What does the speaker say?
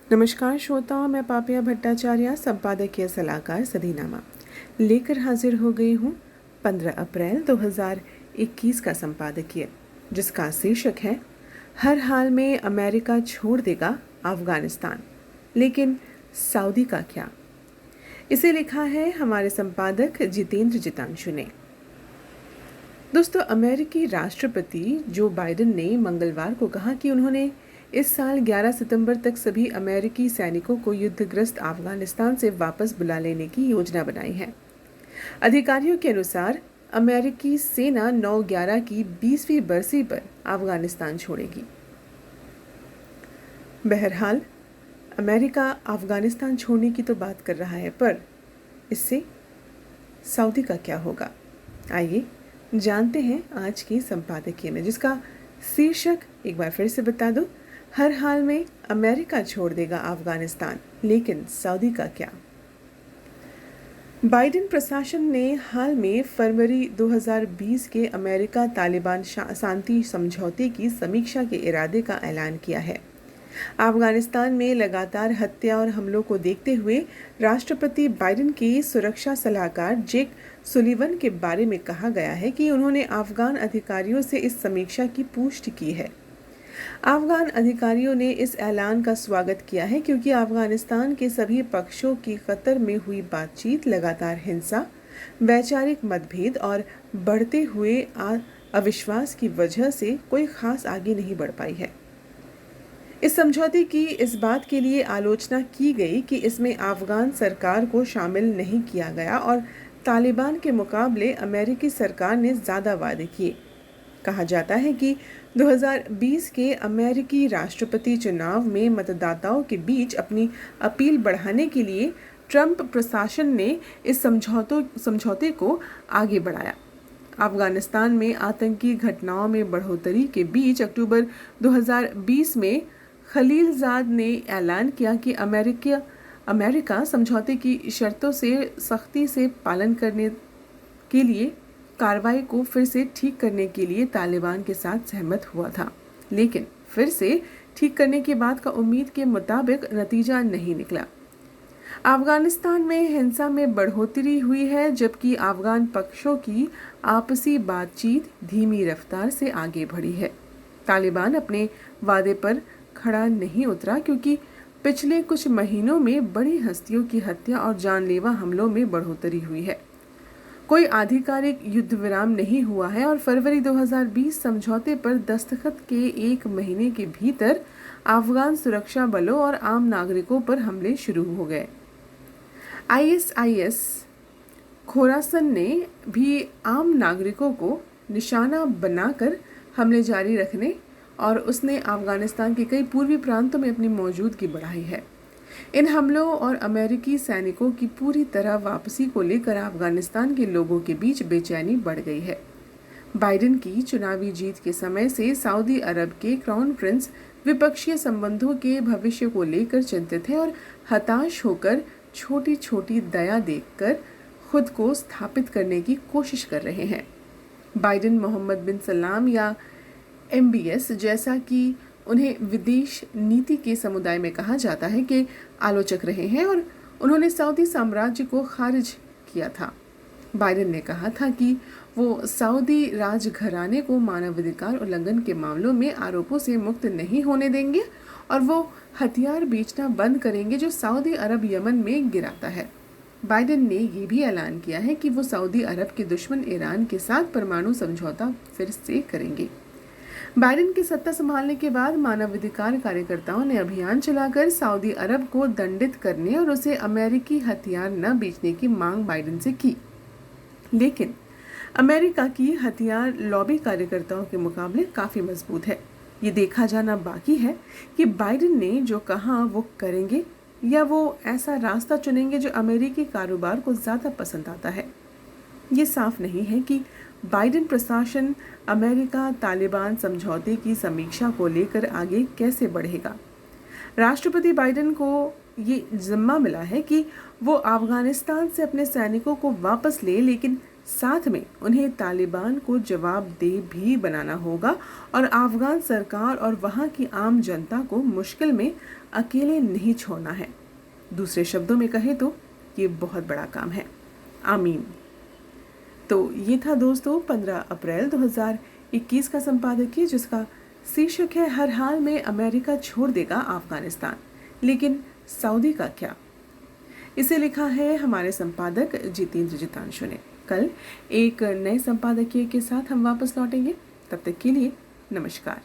नमस्कार श्रोताओं, मैं पापिया भट्टाचार्य संपादकीय सलाहकार सदीनामा लेकर हाजिर हो गई हूँ 15 अप्रैल 2021 का संपादकीय, जिसका शीर्षक है हर हाल में अमेरिका छोड़ देगा अफगानिस्तान, लेकिन सऊदी का क्या। इसे लिखा है हमारे संपादक जितेंद्र जितांशु ने। दोस्तों, अमेरिकी राष्ट्रपति जो बाइडेन ने मंगलवार को कहा कि उन्होंने इस साल 11 सितंबर तक सभी अमेरिकी सैनिकों को युद्धग्रस्त अफगानिस्तान से वापस बुला लेने की योजना बनाई है। अधिकारियों के अनुसार अमेरिकी सेना 9/11 की 20वीं बरसी पर अफगानिस्तान छोड़ेगी। बहरहाल, अमेरिका अफगानिस्तान छोड़ने की तो बात कर रहा है, पर इससे सऊदी का क्या होगा? आइए जानते हैं आज की संपादकीय में, जिसका शीर्षक एक बार फिर से बता दो, हर हाल में अमेरिका छोड़ देगा अफगानिस्तान, लेकिन सऊदी का क्या। बाइडेन प्रशासन ने हाल में फरवरी 2020 के अमेरिका तालिबान शांति समझौते की समीक्षा के इरादे का ऐलान किया है। अफगानिस्तान में लगातार हत्या और हमलों को देखते हुए राष्ट्रपति बाइडेन के सुरक्षा सलाहकार जेक सुलिवन के बारे में कहा गया है कि उन्होंने अफगान अधिकारियों से इस समीक्षा की पुष्टि की है। अफगान अधिकारियों ने इस ऐलान का स्वागत किया है क्योंकि अफगानिस्तान के सभी पक्षों की कतर में हुई बातचीत लगातार हिंसा, वैचारिक मतभेद और बढ़ते हुए अविश्वास की वजह से कोई खास आगे नहीं बढ़ पाई है। इस समझौते की इस बात के लिए आलोचना की गई कि इसमें अफगान सरकार को शामिल नहीं किया गया और तालिबान के मुकाबले अमेरिकी सरकार ने ज़्यादा वादे किए। कहा जाता है कि 2020 के अमेरिकी राष्ट्रपति चुनाव में मतदाताओं के बीच अपनी अपील बढ़ाने के लिए ट्रंप प्रशासन ने इस समझौते को आगे बढ़ाया। अफगानिस्तान में आतंकी घटनाओं में बढ़ोतरी के बीच अक्टूबर 2020 में खलीलजाद ने ऐलान किया कि अमेरिका समझौते की शर्तों से सख्ती से पालन करने के लिए कार्रवाई को फिर से ठीक करने के लिए तालिबान के साथ सहमत हुआ था, लेकिन फिर से ठीक करने के बाद का उम्मीद के मुताबिक नतीजा नहीं निकला। अफगानिस्तान में हिंसा में बढ़ोतरी हुई है, जबकि अफगान पक्षों की आपसी बातचीत धीमी रफ्तार से आगे बढ़ी है। तालिबान अपने वादे पर खड़ा नहीं उतरा क्योंकि पिछले कुछ महीनों में बड़ी हस्तियों की हत्या और जानलेवा हमलों में बढ़ोतरी हुई है। कोई आधिकारिक युद्ध विराम नहीं हुआ है और फरवरी 2020 समझौते पर दस्तखत के एक महीने के भीतर अफगान सुरक्षा बलों और आम नागरिकों पर हमले शुरू हो गए। ISIS खोरासन ने भी आम नागरिकों को निशाना बनाकर हमले जारी रखने और उसने अफगानिस्तान के कई पूर्वी प्रांतों में अपनी मौजूदगी बढ़ाई है। इन हमलों और अमेरिकी सैनिकों की पूरी तरह वापसी को लेकर अफगानिस्तान के लोगों के बीच बेचैनी बढ़ गई है। बाइडेन की चुनावी जीत के समय से सऊदी अरब के क्राउन प्रिंस विपक्षीय संबंधों के भविष्य को लेकर चिंतित है और हताश होकर छोटी छोटी दया देखकर खुद को स्थापित करने की कोशिश कर रहे हैं। बाइडेन मोहम्मद बिन सलाम या MBS, जैसा कि उन्हें विदेश नीति के समुदाय में कहा जाता है, कि आलोचक रहे हैं और उन्होंने सऊदी साम्राज्य को खारिज किया था। बाइडेन ने कहा था कि वो सऊदी राजघराने को मानवाधिकार उल्लंघन के मामलों में आरोपों से मुक्त नहीं होने देंगे और वो हथियार बेचना बंद करेंगे जो सऊदी अरब यमन में गिराता है। बाइडेन ने ये भी ऐलान किया है कि वो सऊदी अरब के दुश्मन ईरान के साथ परमाणु समझौता फिर से करेंगे। बाइडेन की सत्ता संभालने के बाद मानवाधिकार कार्यकर्ताओं ने अभियान चलाकर सऊदी अरब को दंडित करने और उसे अमेरिकी हथियार न बेचने की मांग बाइडेन से की, लेकिन अमेरिका की हथियार लॉबी कार्यकर्ताओं के मुकाबले काफी मजबूत है। ये देखा जाना बाकी है कि बाइडेन ने जो कहा वो करेंगे या वो ऐसा रास्ता चुनेंगे जो अमेरिकी कारोबार को ज्यादा पसंद आता है। ये साफ नहीं है कि बाइडेन प्रशासन अमेरिका तालिबान समझौते की समीक्षा को लेकर आगे कैसे बढ़ेगा। राष्ट्रपति बाइडेन को ये जिम्मा मिला है कि वो अफगानिस्तान से अपने सैनिकों को वापस ले, लेकिन साथ में उन्हें तालिबान को जवाबदेह भी बनाना होगा और अफगान सरकार और वहाँ की आम जनता को मुश्किल में अकेले नहीं छोड़ना है। दूसरे शब्दों में कहें तो ये बहुत बड़ा काम है। आमीन। तो ये था दोस्तों 15 अप्रैल 2021 का संपादकीय, जिसका शीर्षक है हर हाल में अमेरिका छोड़ देगा अफगानिस्तान, लेकिन सऊदी का क्या। इसे लिखा है हमारे संपादक जितेंद्र जितांशु ने। कल एक नए संपादकीय के साथ हम वापस लौटेंगे। तब तक के लिए नमस्कार।